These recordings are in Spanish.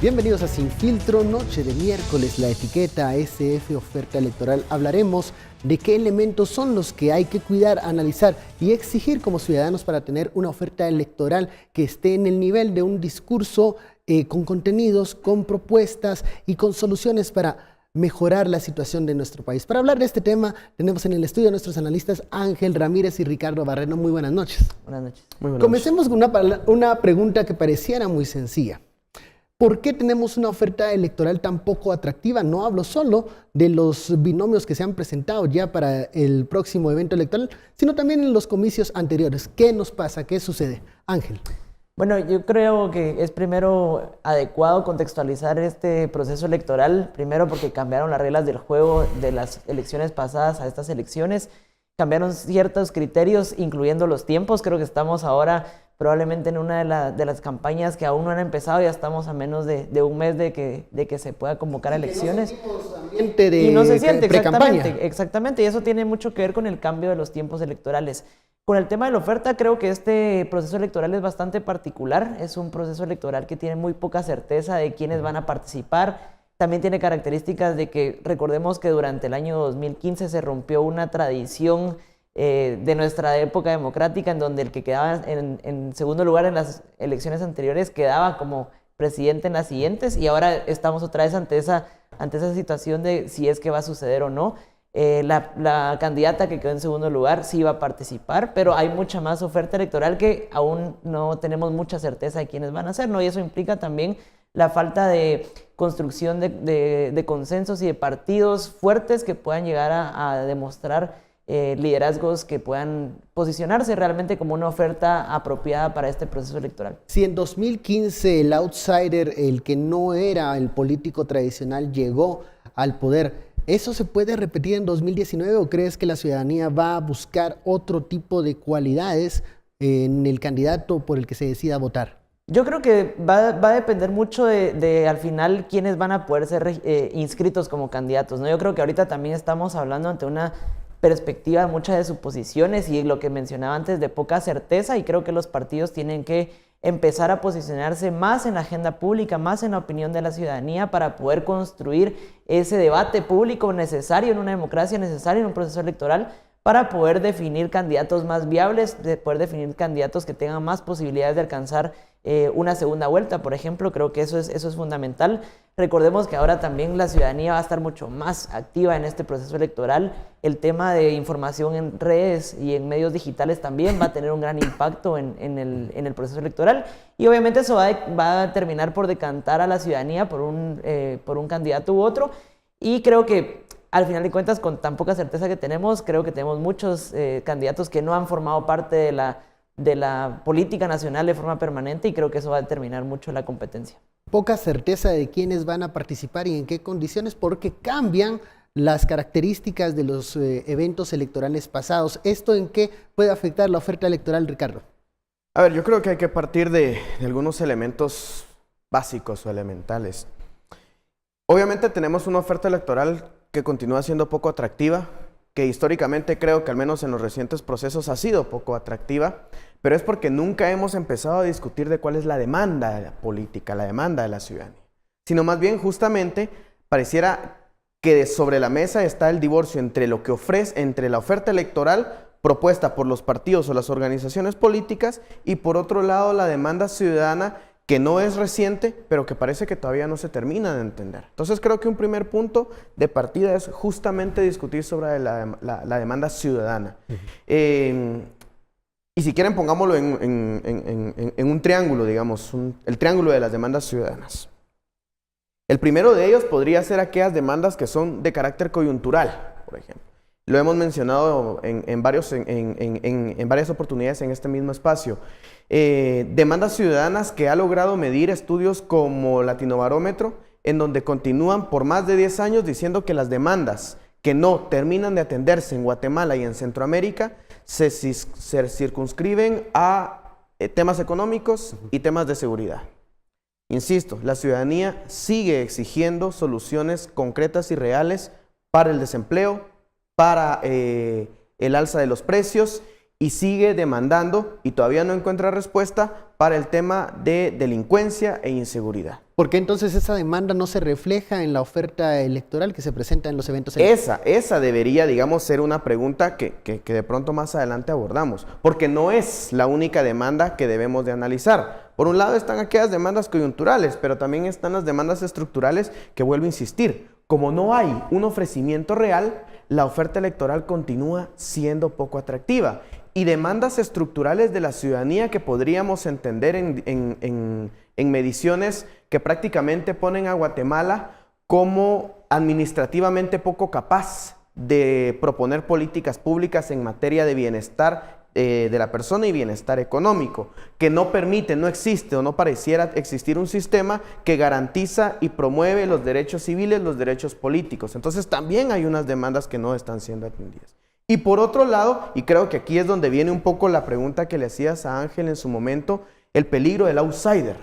Bienvenidos a Sin Filtro, noche de miércoles, la etiqueta SF Oferta Electoral. Hablaremos de qué elementos son los que hay que cuidar, analizar y exigir como ciudadanos para tener una oferta electoral que esté en el nivel de un discurso con contenidos, con propuestas y con soluciones para mejorar la situación de nuestro país. Para hablar de este tema, tenemos en el estudio a nuestros analistas Ángel Ramírez y Ricardo Barreno. Muy buenas noches. Buenas noches. Muy buenas Comencemos con una pregunta que pareciera muy sencilla. ¿Por qué tenemos una oferta electoral tan poco atractiva? No hablo solo de los binomios que se han presentado ya para el próximo evento electoral, sino también en los comicios anteriores. ¿Qué nos pasa? ¿Qué sucede? Ángel. Bueno, yo creo que es primero adecuado contextualizar este proceso electoral, primero porque cambiaron las reglas del juego de las elecciones pasadas a estas elecciones, cambiaron ciertos criterios, incluyendo los tiempos. Creo que estamos ahora probablemente en una de las campañas que aún no han empezado, ya estamos a menos de un mes de que se pueda convocar a elecciones. Y no se siente, exactamente, y eso tiene mucho que ver con el cambio de los tiempos electorales. Con el tema de la oferta, creo que este proceso electoral es bastante particular, es un proceso electoral que tiene muy poca certeza de quiénes van a participar. También tiene características de que, recordemos que durante el año 2015 se rompió una tradición de nuestra época democrática, en donde el que quedaba en segundo lugar en las elecciones anteriores quedaba como presidente en las siguientes, y ahora estamos otra vez ante esa situación de si es que va a suceder o no. La candidata que quedó en segundo lugar sí va a participar, pero hay mucha más oferta electoral que aún no tenemos mucha certeza de quiénes van a ser, ¿no? Y eso implica también la falta de construcción de consensos y de partidos fuertes que puedan llegar a demostrar liderazgos que puedan posicionarse realmente como una oferta apropiada para este proceso electoral. Si en 2015 el outsider, el que no era el político tradicional, llegó al poder, ¿eso se puede repetir en 2019 o crees que la ciudadanía va a buscar otro tipo de cualidades en el candidato por el que se decida votar? Yo creo que va a depender mucho de al final quiénes van a poder ser inscritos como candidatos, ¿no? Yo creo que ahorita también estamos hablando ante una perspectiva, muchas de suposiciones y lo que mencionaba antes de poca certeza, y creo que los partidos tienen que empezar a posicionarse más en la agenda pública, más en la opinión de la ciudadanía para poder construir ese debate público necesario en una democracia, necesario en un proceso electoral, para poder definir candidatos más viables, de poder definir candidatos que tengan más posibilidades de alcanzar una segunda vuelta, por ejemplo. Creo que eso es fundamental. Recordemos que ahora también la ciudadanía va a estar mucho más activa en este proceso electoral. El tema de información en redes y en medios digitales también va a tener un gran impacto en el proceso electoral, y obviamente eso va a terminar por decantar a la ciudadanía por un candidato u otro. Y creo que al final de cuentas, con tan poca certeza que tenemos, creo que tenemos muchos candidatos que no han formado parte de la política nacional de forma permanente, y creo que eso va a determinar mucho la competencia. Poca certeza de quiénes van a participar y en qué condiciones, porque cambian las características de los eventos electorales pasados. ¿Esto en qué puede afectar la oferta electoral, Ricardo? A ver, yo creo que hay que partir de algunos elementos básicos o elementales. Obviamente tenemos una oferta electoral que continúa siendo poco atractiva, que históricamente creo que al menos en los recientes procesos ha sido poco atractiva, pero es porque nunca hemos empezado a discutir de cuál es la demanda política, la demanda de la ciudadanía, sino más bien justamente pareciera que sobre la mesa está el divorcio entre lo que ofrece, entre la oferta electoral propuesta por los partidos o las organizaciones políticas, y por otro lado la demanda ciudadana, que no es reciente, pero que parece que todavía no se termina de entender. Entonces creo que un primer punto de partida es justamente discutir sobre la demanda ciudadana. Y si quieren, pongámoslo en un triángulo, digamos, el triángulo de las demandas ciudadanas. El primero de ellos podría ser aquellas demandas que son de carácter coyuntural, por ejemplo. Lo hemos mencionado en varias oportunidades en este mismo espacio. Demandas ciudadanas que ha logrado medir estudios como Latinobarómetro, en donde continúan por más de 10 años diciendo que las demandas que no terminan de atenderse en Guatemala y en Centroamérica se circunscriben a temas económicos y temas de seguridad. Insisto, la ciudadanía sigue exigiendo soluciones concretas y reales para el desempleo, para el alza de los precios, y sigue demandando, y todavía no encuentra respuesta, para el tema de delincuencia e inseguridad. ¿Por qué entonces esa demanda no se refleja en la oferta electoral que se presenta en los eventos electorales? Esa debería, digamos, ser una pregunta que de pronto más adelante abordamos, porque no es la única demanda que debemos de analizar. Por un lado están aquellas demandas coyunturales, pero también están las demandas estructurales que, vuelvo a insistir, como no hay un ofrecimiento real, la oferta electoral continúa siendo poco atractiva. Y demandas estructurales de la ciudadanía que podríamos entender en mediciones que prácticamente ponen a Guatemala como administrativamente poco capaz de proponer políticas públicas en materia de bienestar de la persona y bienestar económico, que no permite, no existe o no pareciera existir un sistema que garantiza y promueve los derechos civiles, los derechos políticos. Entonces también hay unas demandas que no están siendo atendidas. Y por otro lado, y creo que aquí es donde viene un poco la pregunta que le hacías a Ángel en su momento, el peligro del outsider.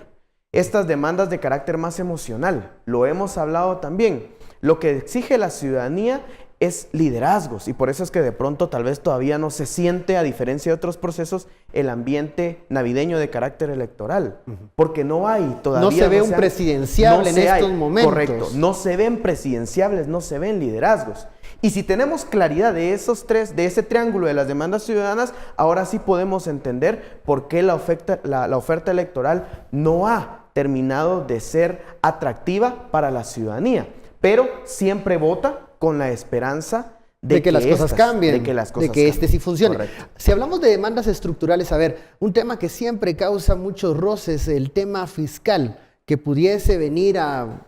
Estas demandas de carácter más emocional, lo hemos hablado también. Lo que exige la ciudadanía es liderazgos y por eso es que de pronto tal vez todavía no se siente, a diferencia de otros procesos, el ambiente navideño de carácter electoral, porque no hay todavía... No se ve un presidenciable en estos momentos. Correcto, no se ven presidenciables, no se ven liderazgos. Y si tenemos claridad de esos tres, de ese triángulo de las demandas ciudadanas, ahora sí podemos entender por qué la oferta electoral no ha terminado de ser atractiva para la ciudadanía, pero siempre vota con la esperanza de que las cosas cambien, de que las cosas este sí funcione. Correcto. Si hablamos de demandas estructurales, a ver, un tema que siempre causa muchos roces, el tema fiscal, que pudiese venir a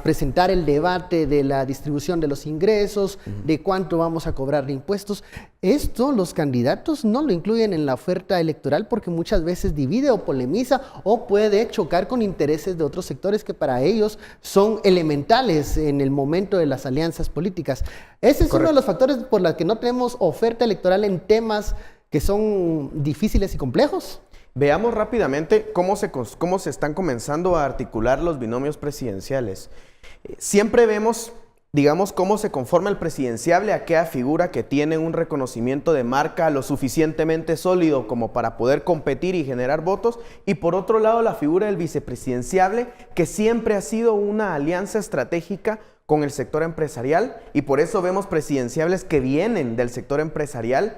presentar el debate de la distribución de los ingresos, de cuánto vamos a cobrar de impuestos. Esto los candidatos no lo incluyen en la oferta electoral porque muchas veces divide o polemiza o puede chocar con intereses de otros sectores que para ellos son elementales en el momento de las alianzas políticas. Ese es uno de los factores por los que no tenemos oferta electoral en temas que son difíciles y complejos. Veamos rápidamente cómo se están comenzando a articular los binomios presidenciales. Siempre vemos, digamos, cómo se conforma el presidenciable, aquella figura que tiene un reconocimiento de marca lo suficientemente sólido como para poder competir y generar votos, y por otro lado la figura del vicepresidenciable, que siempre ha sido una alianza estratégica con el sector empresarial, y por eso vemos presidenciables que vienen del sector empresarial.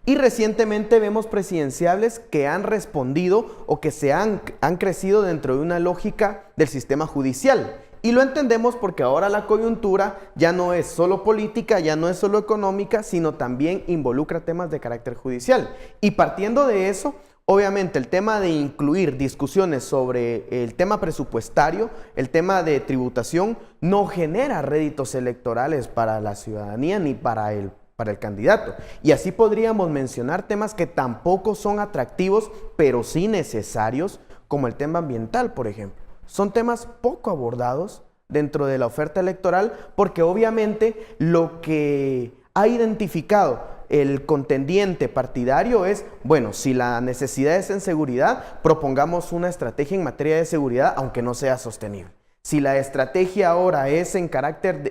Y recientemente vemos presidenciables que han respondido o que han crecido dentro de una lógica del sistema judicial. Y lo entendemos porque ahora la coyuntura ya no es solo política, ya no es solo económica, sino también involucra temas de carácter judicial. Y partiendo de eso, obviamente el tema de incluir discusiones sobre el tema presupuestario, el tema de tributación, no genera réditos electorales para la ciudadanía ni para el candidato. Y así podríamos mencionar temas que tampoco son atractivos, pero sí necesarios, como el tema ambiental, por ejemplo. Son temas poco abordados dentro de la oferta electoral porque obviamente lo que ha identificado el contendiente partidario es, bueno, si la necesidad es en seguridad, propongamos una estrategia en materia de seguridad, aunque no sea sostenible. Si la estrategia ahora es en carácter,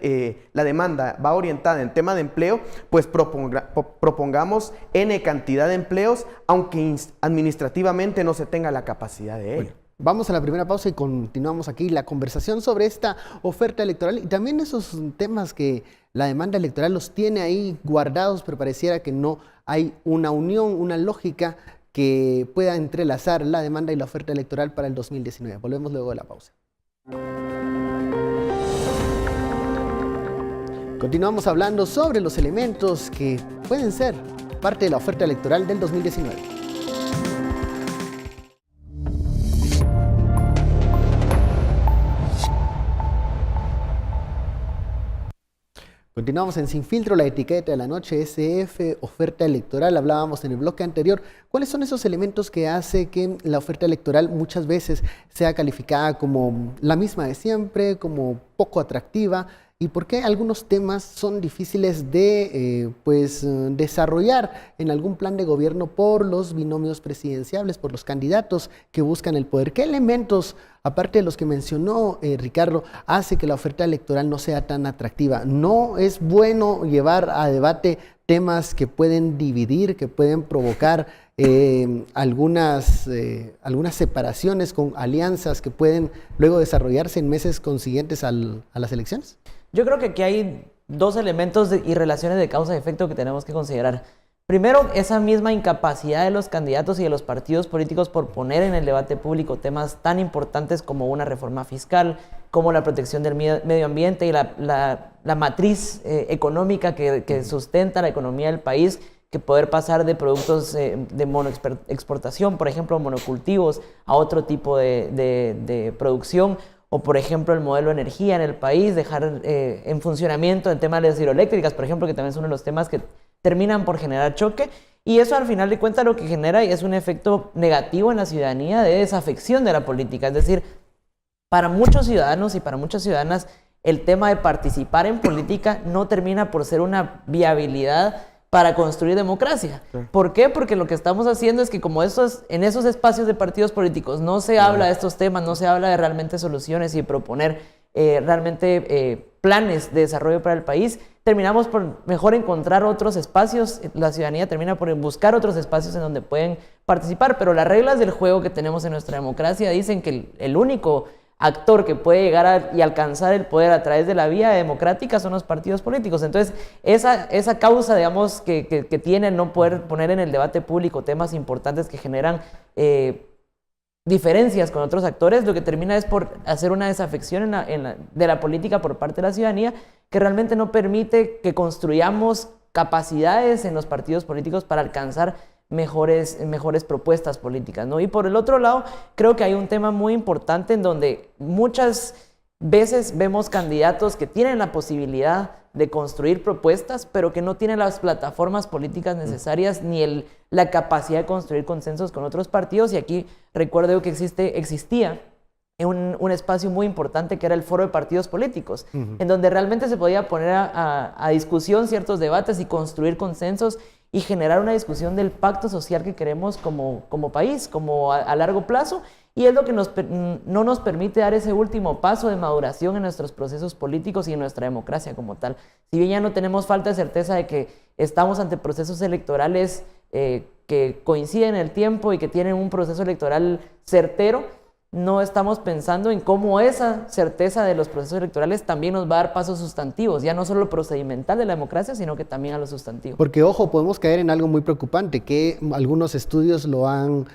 la demanda va orientada en tema de empleo, pues propongamos N cantidad de empleos, aunque administrativamente no se tenga la capacidad de ello. Bueno, vamos a la primera pausa y continuamos aquí la conversación sobre esta oferta electoral y también esos temas que la demanda electoral los tiene ahí guardados, pero pareciera que no hay una unión, una lógica que pueda entrelazar la demanda y la oferta electoral para el 2019. Volvemos luego de la pausa. Continuamos hablando sobre los elementos que pueden ser parte de la oferta electoral del 2019. Continuamos en Sin Filtro, la etiqueta de la noche, SF, oferta electoral. Hablábamos en el bloque anterior. ¿Cuáles son esos elementos que hace que la oferta electoral muchas veces sea calificada como la misma de siempre, como poco atractiva? ¿Y por qué algunos temas son difíciles de desarrollar en algún plan de gobierno por los binomios presidenciables, por los candidatos que buscan el poder? ¿Qué elementos, aparte de los que mencionó Ricardo, hace que la oferta electoral no sea tan atractiva? No es bueno llevar a debate temas que pueden dividir, que pueden provocar algunas separaciones con alianzas que pueden luego desarrollarse en meses consiguientes a las elecciones? Yo creo que aquí hay dos elementos y relaciones de causa y efecto que tenemos que considerar. Primero, esa misma incapacidad de los candidatos y de los partidos políticos por poner en el debate público temas tan importantes como una reforma fiscal, como la protección del medio ambiente y la matriz económica que sustenta la economía del país, que poder pasar de productos de monoexportación, por ejemplo, monocultivos, a otro tipo de producción, o por ejemplo el modelo de energía en el país, dejar en funcionamiento el tema de las hidroeléctricas, por ejemplo, que también es uno de los temas que terminan por generar choque, y eso al final de cuentas lo que genera es un efecto negativo en la ciudadanía de desafección de la política. Es decir, para muchos ciudadanos y para muchas ciudadanas el tema de participar en política no termina por ser una viabilidad para construir democracia. Sí. ¿Por qué? Porque lo que estamos haciendo es que como en esos espacios de partidos políticos no se habla de estos temas, no se habla de realmente soluciones y proponer realmente planes de desarrollo para el país, terminamos por mejor encontrar otros espacios, la ciudadanía termina por buscar otros espacios en donde pueden participar, pero las reglas del juego que tenemos en nuestra democracia dicen que el único actor que puede llegar y alcanzar el poder a través de la vía democrática son los partidos políticos. Entonces, esa causa, digamos, que tiene el no poder poner en el debate público temas importantes que generan diferencias con otros actores, lo que termina es por hacer una desafección de la política por parte de la ciudadanía, que realmente no permite que construyamos capacidades en los partidos políticos para alcanzar mejores propuestas políticas, ¿no? Y por el otro lado, creo que hay un tema muy importante en donde muchas veces vemos candidatos que tienen la posibilidad de construir propuestas, pero que no tienen las plataformas políticas necesarias ni la capacidad de construir consensos con otros partidos. Y aquí recuerdo que existía un espacio muy importante que era el foro de partidos políticos, en donde realmente se podía poner a discusión ciertos debates y construir consensos y generar una discusión del pacto social que queremos como país, como a largo plazo, y es lo que no nos permite dar ese último paso de maduración en nuestros procesos políticos y en nuestra democracia como tal. Si bien ya no tenemos falta de certeza de que estamos ante procesos electorales que coinciden en el tiempo y que tienen un proceso electoral certero, no estamos pensando en cómo esa certeza de los procesos electorales también nos va a dar pasos sustantivos, ya no solo lo procedimental de la democracia, sino que también a lo sustantivo. Porque, ojo, podemos caer en algo muy preocupante, que algunos estudios lo han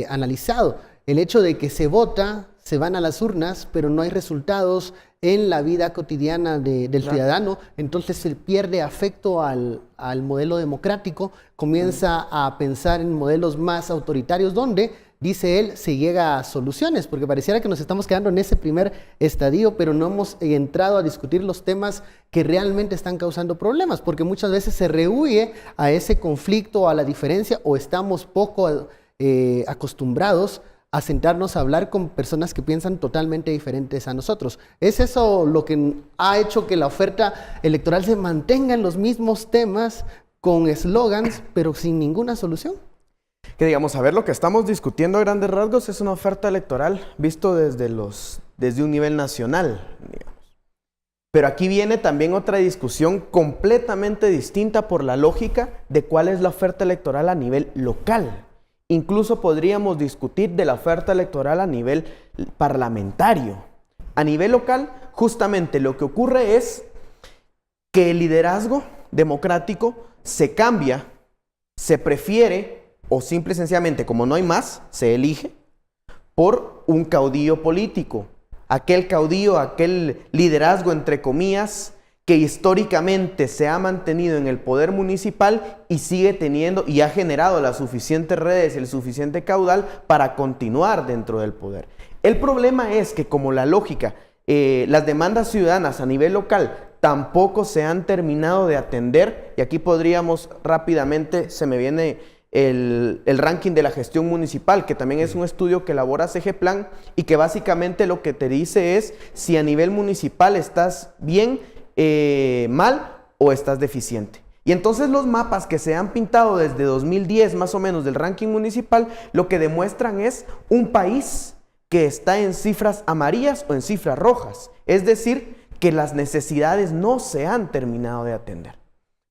analizado. El hecho de que se vota, se van a las urnas, pero no hay resultados en la vida cotidiana del ciudadano, entonces se pierde afecto al modelo democrático, comienza a pensar en modelos más autoritarios, donde, dice él, se llega a soluciones, porque pareciera que nos estamos quedando en ese primer estadio, pero no hemos entrado a discutir los temas que realmente están causando problemas, porque muchas veces se rehuye a ese conflicto, a la diferencia, o estamos poco acostumbrados a sentarnos a hablar con personas que piensan totalmente diferentes a nosotros. ¿Es eso lo que ha hecho que la oferta electoral se mantenga en los mismos temas, con eslogans, pero sin ninguna solución? Que digamos, a ver, lo que estamos discutiendo a grandes rasgos es una oferta electoral visto desde un nivel nacional, digamos. Pero aquí viene también otra discusión completamente distinta por la lógica de cuál es la oferta electoral a nivel local. Incluso podríamos discutir de la oferta electoral a nivel parlamentario. A nivel local, justamente lo que ocurre es que el liderazgo democrático se cambia, se prefiere, o simple y sencillamente, como no hay más, se elige por un caudillo político. Aquel caudillo, aquel liderazgo, entre comillas, que históricamente se ha mantenido en el poder municipal y sigue teniendo y ha generado las suficientes redes y el suficiente caudal para continuar dentro del poder. El problema es que como la lógica, las demandas ciudadanas a nivel local tampoco se han terminado de atender, y aquí podríamos rápidamente, se me viene el ranking de la gestión municipal, que también es un estudio que elabora CGPlan y que básicamente lo que te dice es si a nivel municipal estás bien, mal o estás deficiente. Y entonces los mapas que se han pintado desde 2010 más o menos del ranking municipal, lo que demuestran es un país que está en cifras amarillas o en cifras rojas. Es decir, que las necesidades no se han terminado de atender.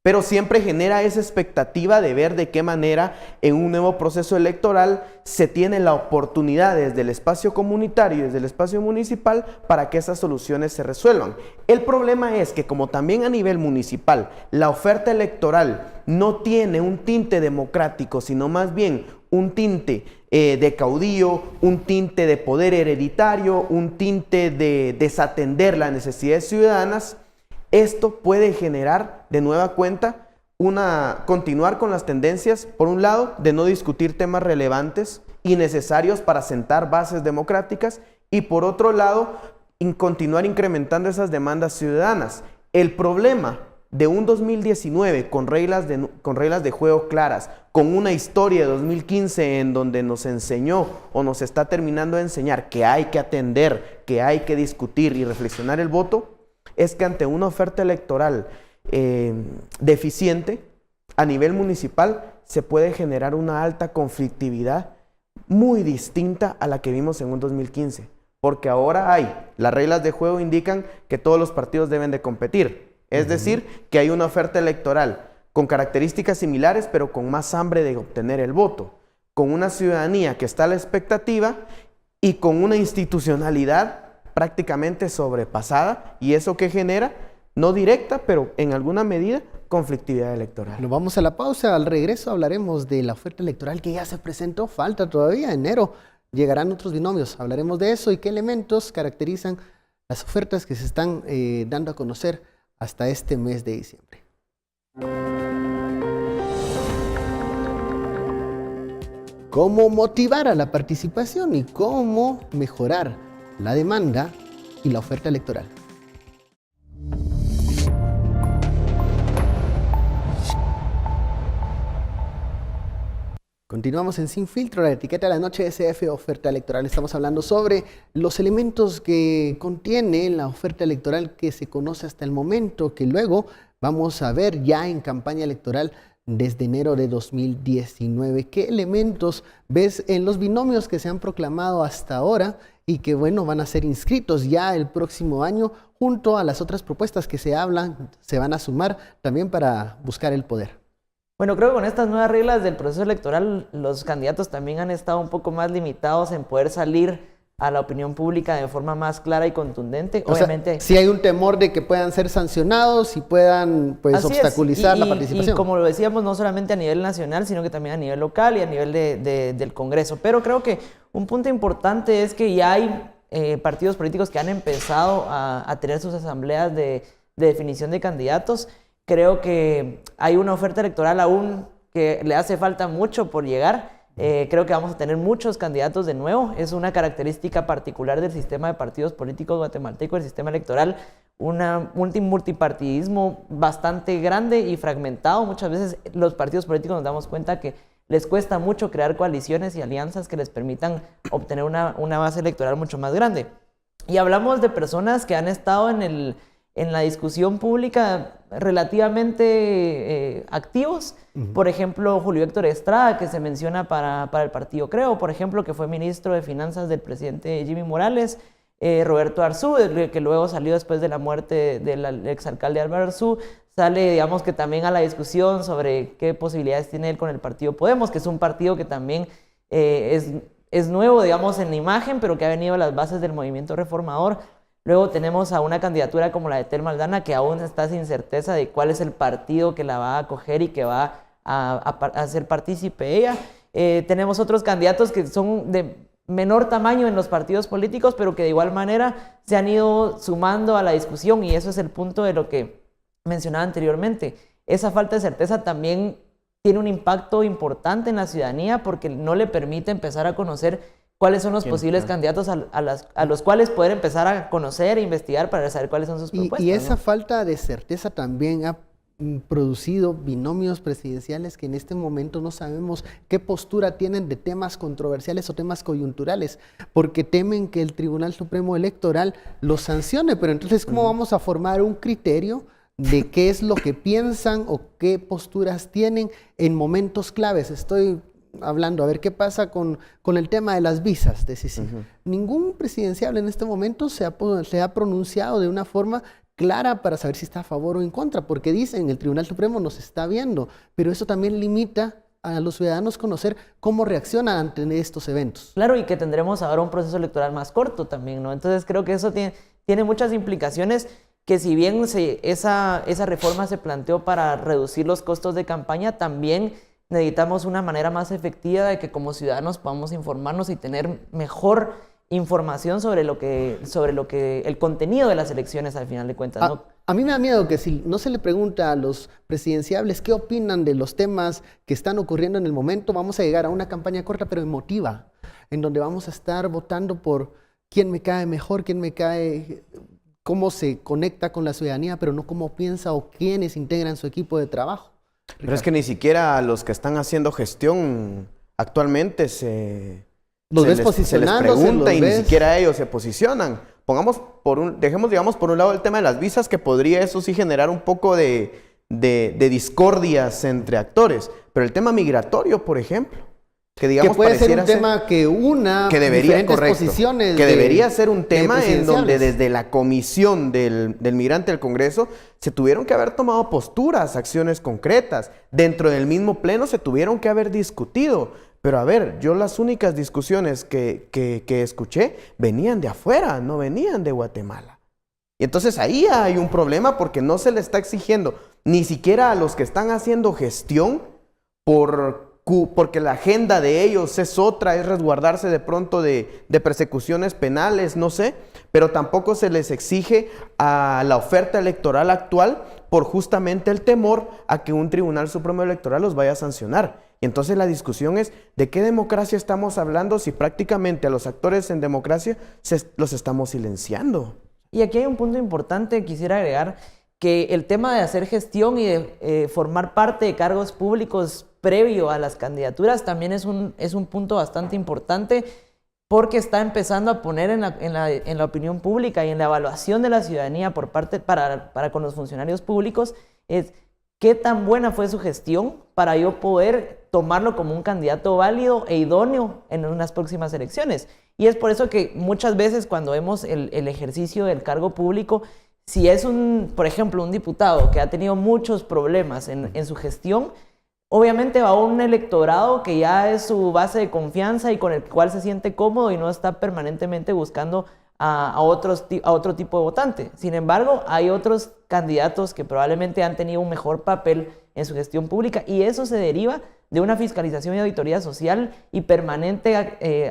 pero siempre genera esa expectativa de ver de qué manera en un nuevo proceso electoral se tiene la oportunidad desde el espacio comunitario y desde el espacio municipal para que esas soluciones se resuelvan. El problema es que como también a nivel municipal la oferta electoral no tiene un tinte democrático, sino más bien un tinte de caudillo, un tinte de poder hereditario, un tinte de desatender las necesidades ciudadanas, esto puede generar de nueva cuenta continuar con las tendencias, por un lado, de no discutir temas relevantes y necesarios para sentar bases democráticas, y por otro lado, continuar incrementando esas demandas ciudadanas. El problema de un 2019 con reglas de juego claras, con una historia de 2015 en donde nos enseñó o nos está terminando de enseñar que hay que atender, que hay que discutir y reflexionar el voto, es que ante una oferta electoral deficiente a nivel municipal se puede generar una alta conflictividad muy distinta a la que vimos en un 2015, porque ahora las reglas de juego indican que todos los partidos deben de competir, es decir, que hay una oferta electoral con características similares pero con más hambre de obtener el voto, con una ciudadanía que está a la expectativa y con una institucionalidad prácticamente sobrepasada, y eso que genera, no directa, pero en alguna medida, conflictividad electoral. Nos vamos a la pausa, al regreso hablaremos de la oferta electoral que ya se presentó, falta todavía, enero, llegarán otros binomios, hablaremos de eso y qué elementos caracterizan las ofertas que se están dando a conocer hasta este mes de diciembre. ¿Cómo motivar a la participación y cómo mejorar la demanda y la oferta electoral? Continuamos en Sin Filtro, la etiqueta de la noche SF oferta electoral. Estamos hablando sobre los elementos que contiene la oferta electoral que se conoce hasta el momento, que luego vamos a ver ya en campaña electoral desde enero de 2019. ¿Qué elementos ves en los binomios que se han proclamado hasta ahora y que, bueno, van a ser inscritos ya el próximo año junto a las otras propuestas que se van a sumar también para buscar el poder? Bueno, creo que con estas nuevas reglas del proceso electoral, los candidatos también han estado un poco más limitados en poder salir a la opinión pública de forma más clara y contundente. Obviamente, si hay un temor de que puedan ser sancionados y puedan obstaculizar la participación. Y como lo decíamos, no solamente a nivel nacional, sino que también a nivel local y a nivel del Congreso. Pero creo que un punto importante es que ya hay partidos políticos que han empezado a tener sus asambleas de definición de candidatos. Creo que hay una oferta electoral aún que le hace falta mucho por llegar. Creo que vamos a tener muchos candidatos de nuevo. Es una característica particular del sistema de partidos políticos guatemalteco, el sistema electoral, un multipartidismo bastante grande y fragmentado. Muchas veces los partidos políticos nos damos cuenta que les cuesta mucho crear coaliciones y alianzas que les permitan obtener una base electoral mucho más grande. Y hablamos de personas que han estado en la discusión pública relativamente activos. Por ejemplo, Julio Héctor Estrada, que se menciona para el partido Creo, por ejemplo, que fue ministro de Finanzas del presidente Jimmy Morales. Roberto Arzú, que luego salió después de la muerte del exalcalde Álvaro Arzú, sale, digamos, que también a la discusión sobre qué posibilidades tiene él con el partido Podemos, que es un partido que también es nuevo, digamos, en imagen, pero que ha venido a las bases del movimiento reformador. Luego tenemos a una candidatura como la de Telma Aldana, que aún está sin certeza de cuál es el partido que la va a acoger y que va a ser partícipe ella. Tenemos otros candidatos que son de menor tamaño en los partidos políticos, pero que de igual manera se han ido sumando a la discusión, y eso es el punto de lo que mencionaba anteriormente. Esa falta de certeza también tiene un impacto importante en la ciudadanía porque no le permite empezar a conocer cuáles son los posibles candidatos a los cuales poder empezar a conocer e investigar para saber cuáles son sus propuestas. Y esa falta de certeza también ha producido binomios presidenciales que en este momento no sabemos qué postura tienen de temas controversiales o temas coyunturales, porque temen que el Tribunal Supremo Electoral los sancione. Pero entonces, ¿cómo vamos a formar un criterio de qué es lo que piensan o qué posturas tienen en momentos claves? Estoy hablando, a ver qué pasa con el tema de las visas. Ningún presidenciable en este momento se ha pronunciado de una forma clara para saber si está a favor o en contra, porque dicen el Tribunal Supremo nos está viendo, pero eso también limita a los ciudadanos conocer cómo reaccionan ante estos eventos. Claro, y que tendremos ahora un proceso electoral más corto también, ¿no? Entonces creo que eso tiene muchas implicaciones, que si bien esa reforma se planteó para reducir los costos de campaña, también necesitamos una manera más efectiva de que como ciudadanos podamos informarnos y tener mejor información sobre el contenido de las elecciones al final de cuentas, ¿no? A mí me da miedo que si no se le pregunta a los presidenciables qué opinan de los temas que están ocurriendo en el momento, vamos a llegar a una campaña corta pero emotiva, en donde vamos a estar votando por quién me cae mejor, quién me cae, cómo se conecta con la ciudadanía, pero no cómo piensa o quiénes integran su equipo de trabajo. Pero es que ni siquiera los que están haciendo gestión actualmente se les pregunta y ni siquiera ellos se posicionan. Dejemos, digamos, por un lado el tema de las visas, que podría eso sí generar un poco de discordias entre actores. Pero el tema migratorio, por ejemplo, que digamos que puede ser un tema que una diferentes posiciones. Que debería ser un tema en donde desde la comisión del migrante del Congreso se tuvieron que haber tomado posturas, acciones concretas. Dentro del mismo pleno se tuvieron que haber discutido. Pero a ver, yo las únicas discusiones que escuché venían de afuera, no venían de Guatemala. Y entonces ahí hay un problema porque no se le está exigiendo ni siquiera a los que están haciendo gestión porque la agenda de ellos es otra, es resguardarse de pronto de persecuciones penales, no sé, pero tampoco se les exige a la oferta electoral actual por justamente el temor a que un Tribunal Supremo Electoral los vaya a sancionar. Y entonces la discusión es, ¿de qué democracia estamos hablando si prácticamente a los actores en democracia los estamos silenciando? Y aquí hay un punto importante, quisiera agregar, que el tema de hacer gestión y de formar parte de cargos públicos previo a las candidaturas también es un punto bastante importante, porque está empezando a poner en la opinión pública y en la evaluación de la ciudadanía para con los funcionarios públicos es qué tan buena fue su gestión para yo poder tomarlo como un candidato válido e idóneo en unas próximas elecciones. Y es por eso que muchas veces cuando vemos el ejercicio del cargo público, si es por ejemplo, un diputado que ha tenido muchos problemas en su gestión, obviamente va a un electorado que ya es su base de confianza y con el cual se siente cómodo y no está permanentemente buscando a otro tipo de votante. Sin embargo, hay otros candidatos que probablemente han tenido un mejor papel en su gestión pública y eso se deriva de una fiscalización y auditoría social y permanente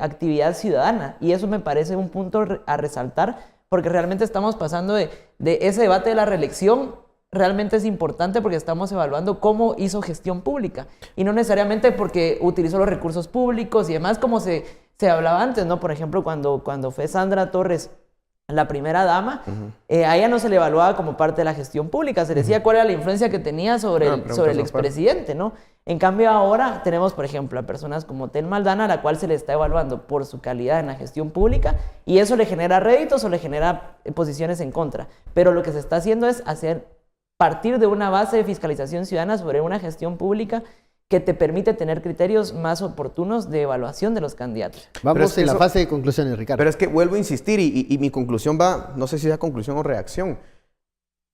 actividad ciudadana. Y eso me parece un punto a resaltar, porque realmente estamos pasando de ese debate de la reelección. Realmente es importante porque estamos evaluando cómo hizo gestión pública y no necesariamente porque utilizó los recursos públicos y demás, como se hablaba antes, ¿no? Por ejemplo, cuando fue Sandra Torres la primera dama, a ella no se le evaluaba como parte de la gestión pública, se decía cuál era la influencia que tenía sobre el expresidente, ¿no? En cambio ahora tenemos, por ejemplo, a personas como Tel Maldana, a la cual se le está evaluando por su calidad en la gestión pública y eso le genera réditos o le genera posiciones en contra. Pero lo que se está haciendo es partir de una base de fiscalización ciudadana sobre una gestión pública que te permite tener criterios más oportunos de evaluación de los candidatos. Vamos en la fase de conclusiones, Ricardo. Pero es que vuelvo a insistir y mi conclusión va, no sé si sea conclusión o reacción,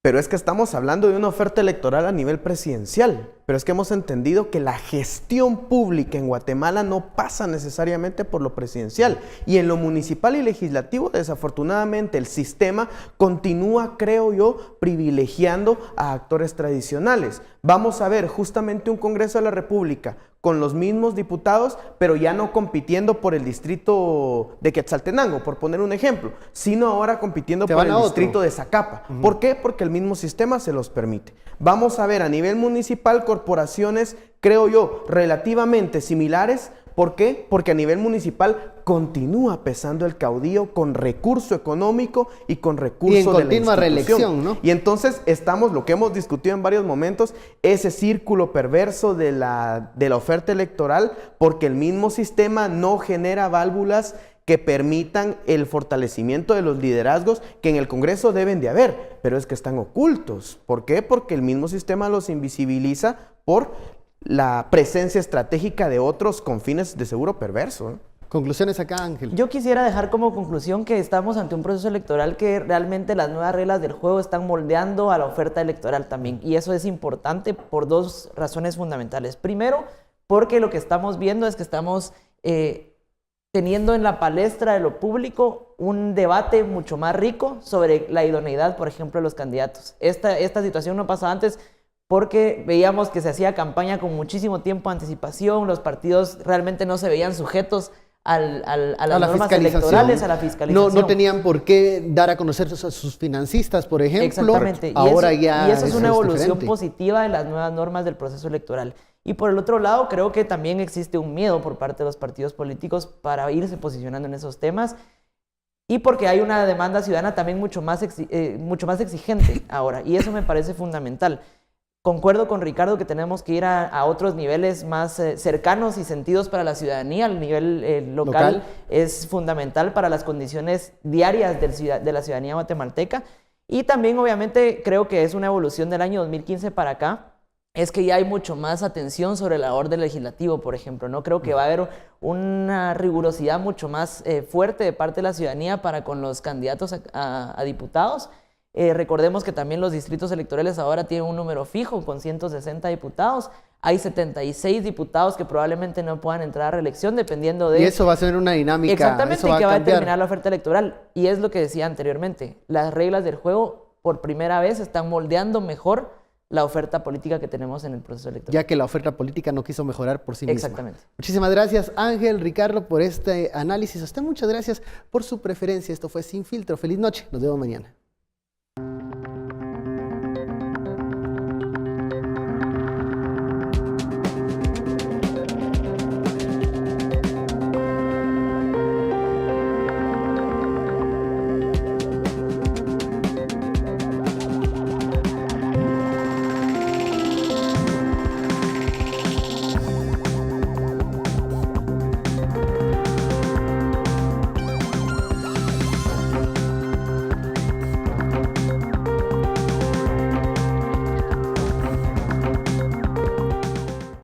pero es que estamos hablando de una oferta electoral a nivel presidencial, pero es que hemos entendido que la gestión pública en Guatemala no pasa necesariamente por lo presidencial. Y en lo municipal y legislativo, desafortunadamente, el sistema continúa, creo yo, privilegiando a actores tradicionales. Vamos a ver justamente un Congreso de la República con los mismos diputados, pero ya no compitiendo por el distrito de Quetzaltenango, por poner un ejemplo, sino ahora compitiendo por el distrito de Zacapa. ¿Por qué? Porque el mismo sistema se los permite. Vamos a ver a nivel municipal corporaciones, creo yo, relativamente similares. ¿Por qué? Porque a nivel municipal continúa pesando el caudillo con recurso económico y con recurso de la continua reelección, ¿no? Y entonces estamos, lo que hemos discutido en varios momentos, ese círculo perverso de la oferta electoral, porque el mismo sistema no genera válvulas que permitan el fortalecimiento de los liderazgos que en el Congreso deben de haber, pero es que están ocultos. ¿Por qué? Porque el mismo sistema los invisibiliza por la presencia estratégica de otros con fines de seguro perverso, ¿eh? Conclusiones acá, Ángel. Yo quisiera dejar como conclusión que estamos ante un proceso electoral que realmente las nuevas reglas del juego están moldeando a la oferta electoral también. Y eso es importante por dos razones fundamentales. Primero, porque lo que estamos viendo es que estamos teniendo en la palestra de lo público un debate mucho más rico sobre la idoneidad, por ejemplo, de los candidatos. Esta situación no pasaba antes porque veíamos que se hacía campaña con muchísimo tiempo de anticipación, los partidos realmente no se veían sujetos a las normas electorales, a la fiscalización. No tenían por qué dar a conocer a sus financistas, por ejemplo. Exactamente. Ahora y eso es una evolución positiva de las nuevas normas del proceso electoral. Y por el otro lado, creo que también existe un miedo por parte de los partidos políticos para irse posicionando en esos temas y porque hay una demanda ciudadana también mucho más exigente ahora. Y eso me parece fundamental. Concuerdo con Ricardo que tenemos que ir a otros niveles más cercanos y sentidos para la ciudadanía. El nivel local es fundamental para las condiciones diarias de la ciudadanía guatemalteca. Y también, obviamente, creo que es una evolución del año 2015 para acá. Es que ya hay mucho más atención sobre la orden legislativa, por ejemplo. No creo que va a haber una rigurosidad mucho más fuerte de parte de la ciudadanía para con los candidatos a diputados. Recordemos que también los distritos electorales ahora tienen un número fijo con 160 diputados. Hay 76 diputados que probablemente no puedan entrar a reelección dependiendo de... Y eso va a ser una dinámica. Exactamente, que va a determinar la oferta electoral. Y es lo que decía anteriormente. Las reglas del juego por primera vez están moldeando mejor la oferta política que tenemos en el proceso electoral. Ya que la oferta política no quiso mejorar por sí misma. Exactamente. Muchísimas gracias, Ángel, Ricardo, por este análisis. A usted muchas gracias por su preferencia. Esto fue Sin Filtro. Feliz noche. Nos vemos mañana.